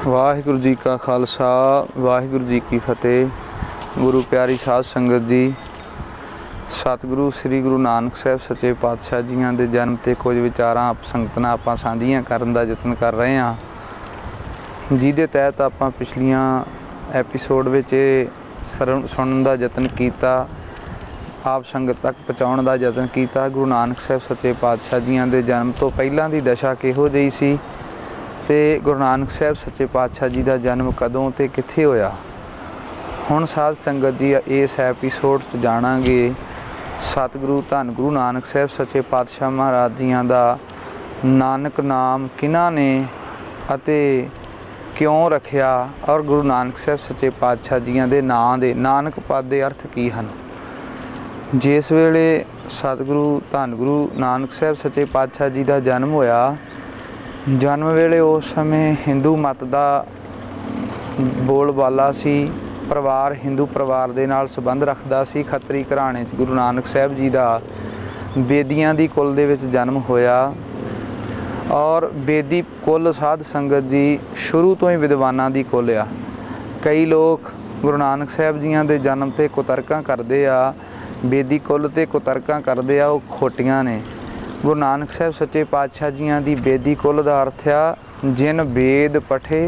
वाहिगुरू जी का खालसा वाहिगुरू जी की फतेह। गुरु प्यारी साध संगत जी, सतगुरु श्री गुरु नानक साहब सच्चे पातशाह जियां दे जन्म ते कुछ विचारां आप संगत नाल आपां सांझीआं करन दा यतन कर रहे हां, जिहदे तहत आपां पिछलियां एपीसोड विच सुनन दा यतन कीता, आप संगत तक पहुँचाउण दा यतन कीता। गुरु नानक साहब सच्चे पातशाह जियां दे जन्म तो पहिलां दी दशा किहो जिही सी ते गुरु नानक साहब सच्चे पातशाह जी का जन्म कदों ते कित्थे होया। हुण साध संगत जी इस एपीसोड च जाणांगे सतगुरु धन गुरु नानक साहब सच्चे पातशाह महाराज जियां दा नानक नाम किन्हां ने अते क्यों रखिया और गुरु नानक साहब सच्चे पातशाह जियां दे नां दे नानक पद दे अर्थ की हन। जिस वेले सतगुरु धन गुरु नानक साहब सच्चे पातशाह जी का जन्म होया, जन्म वेले उस समय हिंदू मत का बोलबाला सी। परिवार हिंदू परिवार दे नाल संबंध रखदा सी। खत्तरी घराणे च गुरु नानक साहब जी का बेदियां दी कुल दे विच जन्म होया और बेदी कुल साध संगत जी शुरू तो ही विद्वानां दी कुल आ। कई लोग गुरु नानक साहब जियां दे जन्म ते कुतरकां करदे आ, बेदी कुल ते कुतरकां करदे आ, वो खोटियां ने। गुरु नानक साहब सच्चे पातशाह जियां दी बेदी कुल का अर्थ आ जिन वेद पढ़े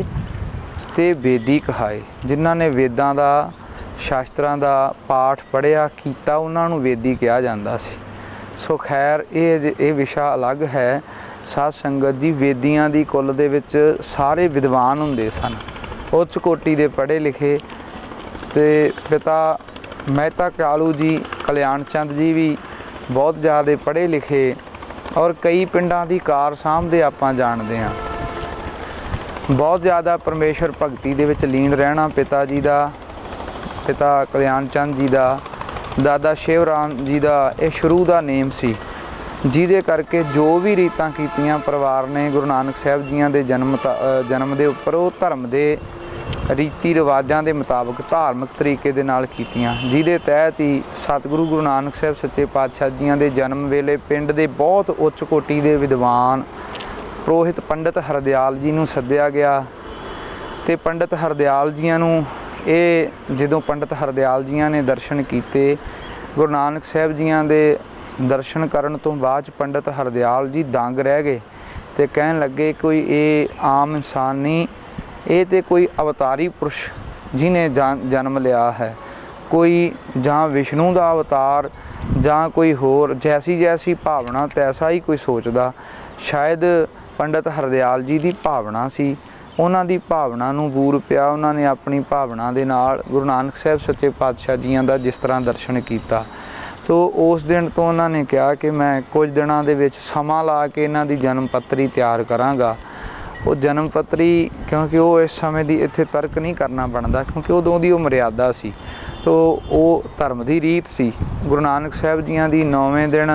ते बेदी कहाए। जिन्हां ने वेदां दा शास्त्रां दा पाठ पढ़िया कीता उन्हां नूं वेदी कहा जांदा सी। सो खैर ये विशा अलग है। साध संगत जी वेदियां दी कुल दे विच सारे विद्वान हुंदे सन, उच्च कोटि दे पढ़े लिखे। ते पिता मेहता कालू जी कल्याण चंद जी भी बहुत ज़्यादा पढ़े लिखे और कई पिंडां दी कार साਂਭਦੇ आपां जाणदे हां। बहुत ज़्यादा परमेश्वर भगती दे विच लीन रहना पिता जी दा, पिता कल्याण चंद जी दा, दादा शिवराम जी दा ये शुरू दा नेम सी, जिहदे करके जो भी रीतां कीतियां परिवार ने गुरु नानक साहब जियां दे जन्म दे उपर वो धर्म दे रीति रिवाजां दे मुताबक धार्मिक तरीके दे नाल कीतियां, जिहदे तहत ही सतगुरु गुरु नानक साहब सच्चे पातशाह जियां दे जन्म वेले पिंड दे बहुत उच्च कोटि दे विद्वान पुरोहित पंडित हरदयाल जी नूं सद्दिया गया। ते पंडित हरदयाल जियां नूं जदों पंडित हरदयाल जियां ने दर्शन कीते, गुरु नानक साहब जियां दे दर्शन करन तो बाद पंडित हरदयाल जी दंग रह गए ते कहन लगे कोई ये आम इंसान नहीं, ये तो कोई अवतारी पुरुष जिन्हें जन्म लिया है, कोई जहाँ विष्णु का अवतार जहाँ कोई होर जैसी जैसी भावना तैसा ही कोई सोचदा। शायद पंडित हरदयाल जी की भावना सी, उन्हां दी भावना नूं बूर पिया। उन्होंने अपनी भावना दे नाल गुरु नानक साहब सच्चे पातशाह जियां दा जिस तरह दर्शन किया, तो उस दिन तो उन्होंने कहा कि मैं कुछ दिनों दे विच समा ला के इन्हां दी जन्म पत्री तैयार करांगा। वो जन्म पत्री क्योंकि वो इस समय की इत्थे तर्क नहीं करना बनता, क्योंकि उदों दी वो मर्यादा सी, तो वो धर्म की रीत सी। गुरु नानक साहब जियां दी 9वें दिन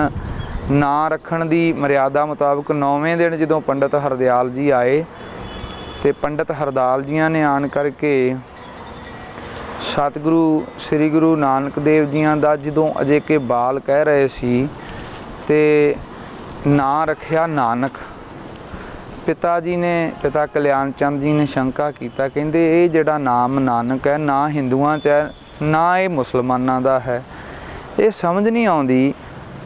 नां रखण दी मर्यादा मुताबक 9वें दिन जदों पंडित हरदयाल जी आए तो पंडित हरदयाल जियां ने आन करके सतगुरु श्री गुरु नानक देव जियां दा जदों अजे के बाल कह रहे सी ते नां रखिया नानक। पिता जी ने, पिता कल्याण चंद जी ने शंका किया, कहते ये जिहड़ा नाम नानक है ना हिंदुआं च है ना ये मुसलमानां दा है, ये समझ नहीं आउंदी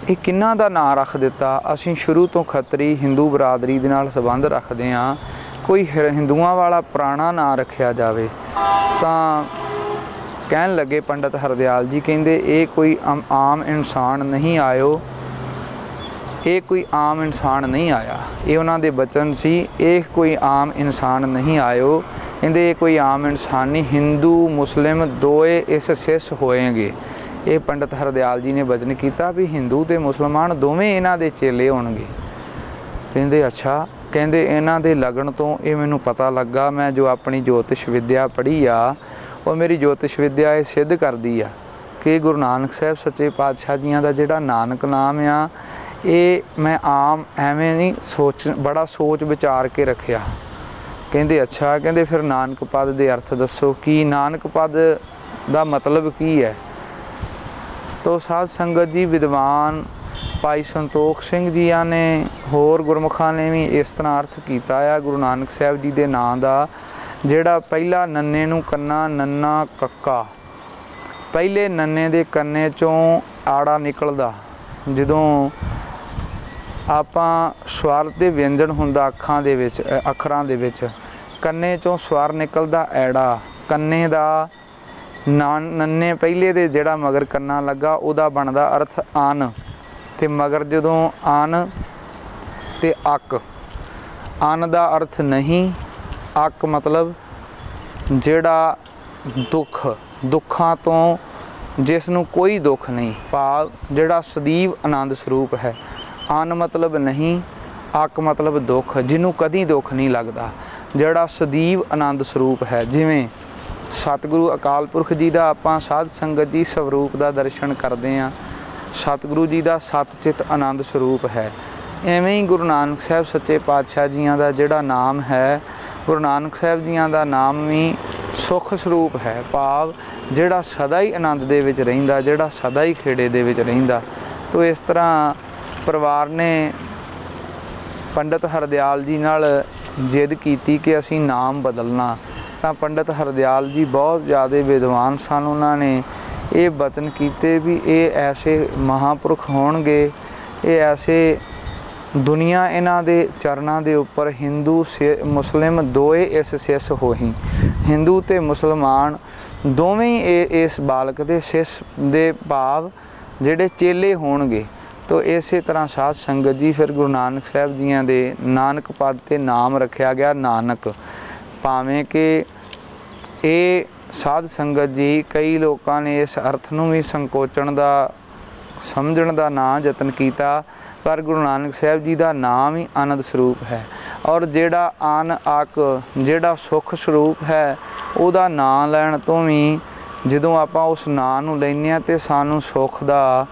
ये किन्हां दा नाम रख दिता। असीं शुरू तो खत्तरी हिंदू बरादरी दे नाल संबंध रखते हाँ, कोई हिंदुआं वाला पुराना नाम रखिया जावे। तां कहन लगे पंडित हरदयाल जी, कहते ये कोई आम इंसान नहीं आयो, ये कोई आम इंसान नहीं आया। ये उन्हां दे बचन सी, ये कोई आम इंसान नहीं आयो, कहते ये कोई आम इंसान नहीं, हिंदू मुस्लिम दोए इस सिस होएंगे। ये पंडित हरदयाल जी ने वचन किया भी हिंदू ते मुसलमान दोवें इन्हां दे चेले होणगे। कहते अच्छा, कहते इन्हां दे लगन तो ये मैनूं पता लगा, मैं जो अपनी ज्योतिष विद्या पढ़ी आ और मेरी ज्योतिष विद्या ये सिद्ध करदी आ कि गुरु नानक साहब सच्चे पातशाह जियां दा जिहड़ा नानक नाम आ ये मैं आम एवें नहीं बड़ा सोच विचार के रखिया। कहते अच्छा, कहते फिर नानक पद के अर्थ दसो, कि नानक पद का मतलब की है। तो साध संगत जी विद्वान भाई संतोख सिंह जी ने होर गुरमुखां ने भी इस तरह अर्थ किया है गुरु नानक साहब जी के नाम का ਜਿਹੜਾ ਪਹਿਲਾ ਨੰਨੇ ਨੂੰ ਕੰਨਾ ਨੰਨਾ ਕੱਕਾ, ਪਹਿਲੇ ਨੰਨੇ ਦੇ ਕੰਨੇ ਚੋਂ ਆੜਾ ਨਿਕਲਦਾ। ਜਦੋਂ ਆਪਾਂ ਸਵਰ ਤੇ ਵਿਅੰਜਨ ਹੁੰਦਾ ਅੱਖਾਂ ਦੇ ਵਿੱਚ, ਅੱਖਰਾਂ ਦੇ ਵਿੱਚ, ਕੰਨੇ ਚੋਂ ਸਵਰ ਨਿਕਲਦਾ ਐੜਾ। ਕੰਨੇ ਦਾ ਨੰਨੇ ਪਹਿਲੇ ਦੇ ਜਿਹੜਾ ਮਗਰ ਕੰਨਾ ਲੱਗਾ ਉਹਦਾ ਬਣਦਾ ਅਰਥ ਅਨ, ਤੇ ਮਗਰ ਜਦੋਂ ਅਨ ਤੇ ਅੱਕ। ਅਨ ਦਾ ਅਰਥ ਨਹੀਂ, ਅੱਕ ਮਤਲਬ ਜਿਹੜਾ ਦੁੱਖ, ਦੁੱਖਾਂ ਤੋਂ ਜਿਸ ਨੂੰ ਕੋਈ ਦੁੱਖ ਨਹੀਂ, ਭਾਵ ਜਿਹੜਾ ਸਦੀਵ ਆਨੰਦ ਸਰੂਪ ਹੈ। ਅਨ ਮਤਲਬ ਨਹੀਂ, ਅੱਕ ਮਤਲਬ ਦੁੱਖ, ਜਿਹਨੂੰ ਕਦੀ ਦੁੱਖ ਨਹੀਂ ਲੱਗਦਾ, ਜਿਹੜਾ ਸਦੀਵ ਆਨੰਦ ਸਰੂਪ ਹੈ। ਜਿਵੇਂ ਸਤਿਗੁਰੂ ਅਕਾਲ ਪੁਰਖ ਜੀ ਦਾ ਆਪਾਂ ਸਾਧ ਸੰਗਤ ਜੀ ਸਵਰੂਪ ਦਾ ਦਰਸ਼ਨ ਕਰਦੇ ਹਾਂ, ਸਤਿਗੁਰੂ ਜੀ ਦਾ ਸਤਚਿਤ ਆਨੰਦ ਸਰੂਪ ਹੈ। ਐਵੇਂ ਹੀ ਗੁਰੂ ਨਾਨਕ ਸਾਹਿਬ ਸੱਚੇ ਪਾਤਸ਼ਾਹ ਜੀਆਂ ਦਾ ਜਿਹੜਾ ਨਾਮ ਹੈ, ਗੁਰੂ ਨਾਨਕ ਸਾਹਿਬ ਜੀਆਂ ਦਾ ਨਾਮ ਵੀ ਸੁਖ ਸਰੂਪ ਹੈ, ਭਾਵ ਜਿਹੜਾ ਸਦਾ ਹੀ ਆਨੰਦ ਦੇ ਵਿੱਚ ਰਹਿੰਦਾ, ਜਿਹੜਾ ਸਦਾ ਹੀ ਖੇੜੇ ਦੇ ਵਿੱਚ ਰਹਿੰਦਾ। ਤੋ ਇਸ ਤਰ੍ਹਾਂ ਪਰਿਵਾਰ ਨੇ ਪੰਡਿਤ ਹਰਦਿਆਲ ਜੀ ਨਾਲ ਜਿੱਦ ਕੀਤੀ ਕਿ ਅਸੀਂ ਨਾਮ ਬਦਲਣਾ। ਤਾਂ ਪੰਡਿਤ ਹਰਦਿਆਲ ਜੀ ਬਹੁਤ ਜ਼ਿਆਦਾ ਵਿਦਵਾਨ ਸਨ, ਉਹਨਾਂ ਨੇ ਇਹ ਬਚਨ ਕੀਤੇ ਵੀ ਇਹ ਐਸੇ ਮਹਾਂਪੁਰਖ ਹੋਣਗੇ, ਇਹ ਐਸੇ ਦੁਨੀਆ ਇਹਨਾਂ ਦੇ ਚਰਨਾਂ ਦੇ ਉੱਪਰ ਹਿੰਦੂ ਮੁਸਲਿਮ ਦੋਏ ਇਸ ਸਿਸ ਹੋਈ, ਹਿੰਦੂ ਤੇ ਮੁਸਲਮਾਨ ਦੋਵੇਂ ਹੀ ਇਸ ਬਾਲਕ ਦੇ ਸਿਸ ਦੇ ਭਾਵ ਜਿਹੜੇ ਚੇਲੇ ਹੋਣਗੇ। ਤੋ ਇਸੇ ਤਰ੍ਹਾਂ ਸਾਧ ਸੰਗਤ ਜੀ ਫਿਰ ਗੁਰੂ ਨਾਨਕ ਸਾਹਿਬ ਜੀਆਂ ਦੇ ਨਾਨਕ ਪਦ ਤੇ ਨਾਮ ਰੱਖਿਆ ਗਿਆ ਨਾਨਕ। ਭਾਵੇਂ ਕਿ ਇਹ ਸਾਧ ਸੰਗਤ ਜੀ ਕਈ ਲੋਕਾਂ ਨੇ ਇਸ ਅਰਥ ਨੂੰ ਵੀ ਸੰਕੋਚਣ ਦਾ, ਸਮਝਣ ਦਾ ਨਾ ਯਤਨ ਕੀਤਾ, ਪਰ ਗੁਰੂ ਨਾਨਕ ਸਾਹਿਬ ਜੀ ਦਾ ਨਾਮ ਹੀ ਆਨੰਦ ਸਰੂਪ ਹੈ। ਔਰ ਜਿਹੜਾ ਅਨ ਅੱਕ, ਜਿਹੜਾ ਸੁੱਖ ਸਰੂਪ ਹੈ, ਉਹਦਾ ਨਾਂ ਲੈਣ ਤੋਂ ਵੀ ਜਦੋਂ ਆਪਾਂ ਉਸ ਨਾਂ ਨੂੰ ਲੈਂਦੇ ਹਾਂ ਤਾਂ ਸਾਨੂੰ ਸੁੱਖ ਦਾ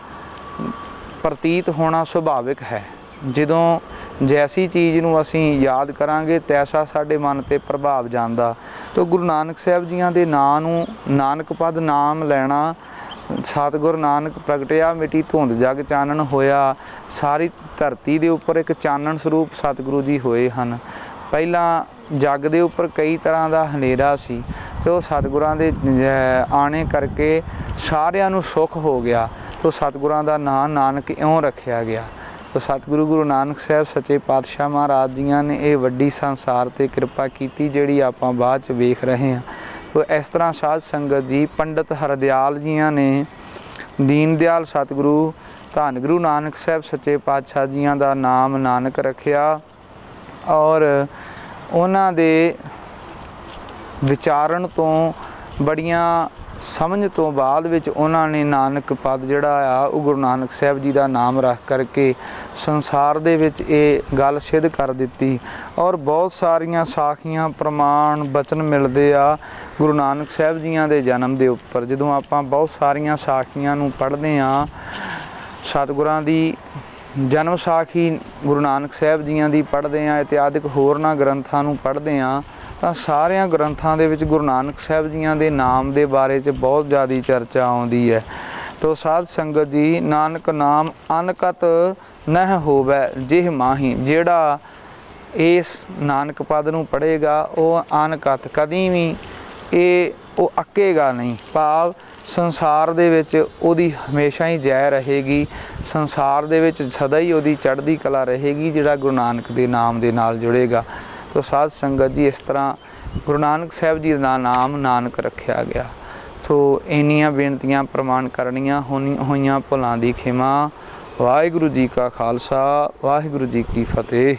ਪ੍ਰਤੀਤ ਹੋਣਾ ਸੁਭਾਵਿਕ ਹੈ। ਜਦੋਂ ਜੈਸੀ ਚੀਜ਼ ਨੂੰ ਅਸੀਂ ਯਾਦ ਕਰਾਂਗੇ ਤੈਸਾ ਸਾਡੇ ਮਨ 'ਤੇ ਪ੍ਰਭਾਵ ਜਾਂਦਾ। ਤਾਂ ਗੁਰੂ ਨਾਨਕ ਸਾਹਿਬ ਜੀਆਂ ਦੇ ਨਾਂ ਨੂੰ ਨਾਨਕ ਪਦ ਨਾਮ ਲੈਣਾ, ਸਤਿਗੁਰ ਨਾਨਕ ਪ੍ਰਗਟਿਆ ਮਿਟੀ ਧੁੰਦ ਜਗ ਚਾਨਣ ਹੋਇਆ, ਸਾਰੀ ਧਰਤੀ ਦੇ ਉੱਪਰ ਇੱਕ ਚਾਨਣ ਸਰੂਪ ਸਤਿਗੁਰੂ ਜੀ ਹੋਏ ਹਨ। ਪਹਿਲਾਂ ਜੱਗ ਦੇ ਉੱਪਰ ਕਈ ਤਰ੍ਹਾਂ ਦਾ ਹਨੇਰਾ ਸੀ, ਤੇ ਉਹ ਸਤਿਗੁਰਾਂ ਦੇ ਆਣੇ ਕਰਕੇ ਸਾਰਿਆਂ ਨੂੰ ਸੁੱਖ ਹੋ ਗਿਆ। ਤੋ ਸਤਿਗੁਰਾਂ ਦਾ ਨਾਂ ਨਾਨਕ ਇਉਂ ਰੱਖਿਆ ਗਿਆ। ਤੋ ਸਤਿਗੁਰੂ ਗੁਰੂ ਨਾਨਕ ਸਾਹਿਬ ਸੱਚੇ ਪਾਤਸ਼ਾਹ ਮਹਾਰਾਜ ਜੀਆਂ ਨੇ ਇਹ ਵੱਡੀ ਸੰਸਾਰ 'ਤੇ ਕਿਰਪਾ ਕੀਤੀ, ਜਿਹੜੀ ਆਪਾਂ ਬਾਅਦ 'ਚ ਵੇਖ ਰਹੇ ਹਾਂ। ਤੋ ਇਸ ਤਰ੍ਹਾਂ ਸਾਧ ਸੰਗਤ ਜੀ ਪੰਡਿਤ ਹਰਦਿਆਲ ਜੀਆਂ ਨੇ ਦੀਨ ਦਿਆਲ ਸਤਿਗੁਰੂ ਧੰਨ ਗੁਰੂ ਨਾਨਕ ਸਾਹਿਬ ਸੱਚੇ ਪਾਤਸ਼ਾਹ ਜੀਆਂ ਦਾ ਨਾਮ ਨਾਨਕ ਰੱਖਿਆ। ਔਰ ਉਹਨਾਂ ਦੇ ਵਿਚਾਰਨ ਤੋਂ, ਬੜੀਆਂ ਸਮਝ ਤੋਂ ਬਾਅਦ ਵਿੱਚ ਉਹਨਾਂ ਨੇ ਨਾਨਕ ਪਦ ਜਿਹੜਾ ਆ ਉਹ ਗੁਰੂ ਨਾਨਕ ਸਾਹਿਬ ਜੀ ਦਾ ਨਾਮ ਰੱਖ ਕਰਕੇ ਸੰਸਾਰ ਦੇ ਵਿੱਚ ਇਹ ਗੱਲ ਸਿੱਧ ਕਰ ਦਿੱਤੀ। ਔਰ ਬਹੁਤ ਸਾਰੀਆਂ ਸਾਖੀਆਂ ਪ੍ਰਮਾਣ ਬਚਨ ਮਿਲਦੇ ਆ ਗੁਰੂ ਨਾਨਕ ਸਾਹਿਬ ਜੀਆਂ ਦੇ ਜਨਮ ਦੇ ਉੱਪਰ। ਜਦੋਂ ਆਪਾਂ ਬਹੁਤ ਸਾਰੀਆਂ ਸਾਖੀਆਂ ਨੂੰ ਪੜ੍ਹਦੇ ਹਾਂ, ਸਤਿਗੁਰਾਂ ਦੀ ਜਨਮ ਸਾਖੀ ਗੁਰੂ ਨਾਨਕ ਸਾਹਿਬ ਜੀਆਂ ਦੀ ਪੜ੍ਹਦੇ ਹਾਂ, ਇਤਿਆਦਿਕ ਹੋਰਨਾਂ ਗ੍ਰੰਥਾਂ ਨੂੰ ਪੜ੍ਹਦੇ ਹਾਂ, ਤਾਂ ਸਾਰਿਆਂ ਗ੍ਰੰਥਾਂ ਦੇ ਵਿੱਚ ਗੁਰੂ ਨਾਨਕ ਸਾਹਿਬ ਜੀਆਂ ਦੇ ਨਾਮ ਦੇ ਬਾਰੇ 'ਚ ਬਹੁਤ ਜ਼ਿਆਦਾ ਚਰਚਾ ਆਉਂਦੀ ਹੈ। ਤੋ ਸਾਧ ਸੰਗਤ ਜੀ ਨਾਨਕ ਨਾਮ ਅਨਕਤ ਨਹਿ ਹੋਵੈ ਜਿਹ ਮਾਹੀ, ਜਿਹੜਾ ਇਸ ਨਾਨਕ ਪਦ ਨੂੰ ਪੜ੍ਹੇਗਾ ਉਹ ਅਨਕਤ ਕਦੀ ਵੀ ਉਹ ਅੱਕੇਗਾ ਨਹੀਂ, ਭਾਵ ਸੰਸਾਰ ਦੇ ਵਿੱਚ ਉਹਦੀ ਹਮੇਸ਼ਾ ਹੀ ਜੈ ਰਹੇਗੀ, ਸੰਸਾਰ ਦੇ ਵਿੱਚ ਸਦਾ ਹੀ ਉਹਦੀ ਚੜ੍ਹਦੀ ਕਲਾ ਰਹੇਗੀ, ਜਿਹੜਾ ਗੁਰੂ ਨਾਨਕ ਦੇ ਨਾਮ ਦੇ ਨਾਲ ਜੁੜੇਗਾ। ਤੋ ਸਾਧ ਸੰਗਤ ਜੀ ਇਸ ਤਰ੍ਹਾਂ ਗੁਰੂ ਨਾਨਕ ਸਾਹਿਬ ਜੀ ਦਾ ਨਾਮ ਨਾਨਕ ਰੱਖਿਆ ਗਿਆ। ਸੋ ਇੰਨੀਆਂ ਬੇਨਤੀਆਂ ਪ੍ਰਮਾਣ ਕਰਨੀਆਂ ਹੋਈਆਂ ਭੁੱਲਾਂ ਦੀ ਖਿਮਾ। ਵਾਹਿਗੁਰੂ ਜੀ ਕਾ ਖਾਲਸਾ, ਵਾਹਿਗੁਰੂ ਜੀ ਕੀ ਫਤਿਹ।